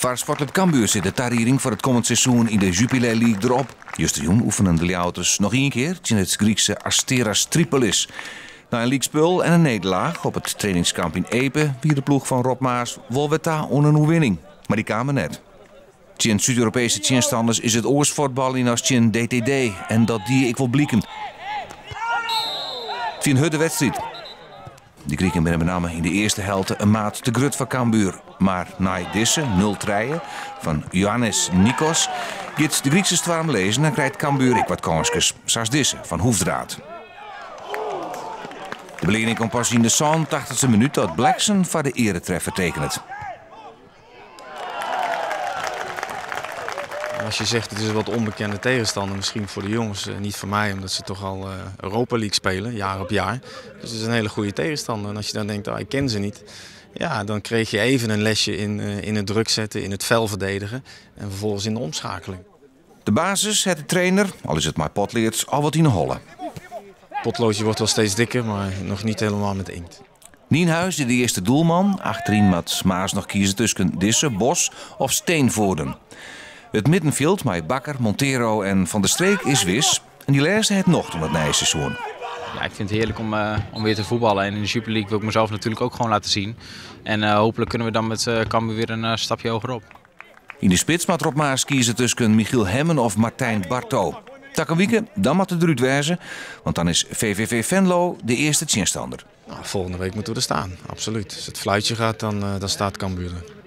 Voor Sportclub Cambuur zit de tarriering voor het komend seizoen in de Jupiler League erop. Justerjoen oefenen de Ljouters nog één keer in het Griekse Asteras Tripolis. Na een leaguespul en een nederlaag op het trainingskamp in Epe wie de ploeg van Rob Maas Wolweta onder een oewinning. Maar die kwamen net. Tjen Zuid-Europese tjenstanders is het oorsportbal in als tjen DTD en dat die ik wil blikken. Het was een hudde wedstrijd. De Grieken zijn met name in de eerste helft een maat te grut van Cambuur. Maar na Disse 0-3 van Ioannis Nikos gaat de Griekse stwarm lezen en krijgt Cambuur ik wat kansjes. Zoals Disse van Hoefdraad. De beleiding komt pas in de 80e minuut dat Blackson voor de eretreffer tekent. Als je zegt het is een wat onbekende tegenstander, misschien voor de jongens, niet voor mij, omdat ze toch al Europa League spelen, jaar op jaar. Dus het is een hele goede tegenstander. En als je dan denkt, ik ken ze niet, ja, dan kreeg je even een lesje in het druk zetten, in het vel verdedigen en vervolgens in de omschakeling. De basis, het de trainer, al is het maar potleert, al wat in de holle. Het potloodje wordt wel steeds dikker, maar nog niet helemaal met inkt. Nienhuis is de eerste doelman. Achterin moet Maas nog kiezen tussen Disse, Bos of Steenvoorden. Het middenveld met Bakker, Montero en Van der Streek is wis. En die laatste het nog om het nieuwe seizoen. Ja, ik vind het heerlijk om weer te voetballen. En in de Super League wil ik mezelf natuurlijk ook gewoon laten zien. En hopelijk kunnen we dan met Cambuur weer een stapje hoger op. In de spits moet Rob Maas kiezen tussen Michiel Hemmen of Martijn Barto. Takkenwieke, dan moet het eruit wijzen. Want dan is VVV Venlo de eerste tjenstander. Nou, volgende week moeten we er staan, absoluut. Als het fluitje gaat, dan staat Cambuur er.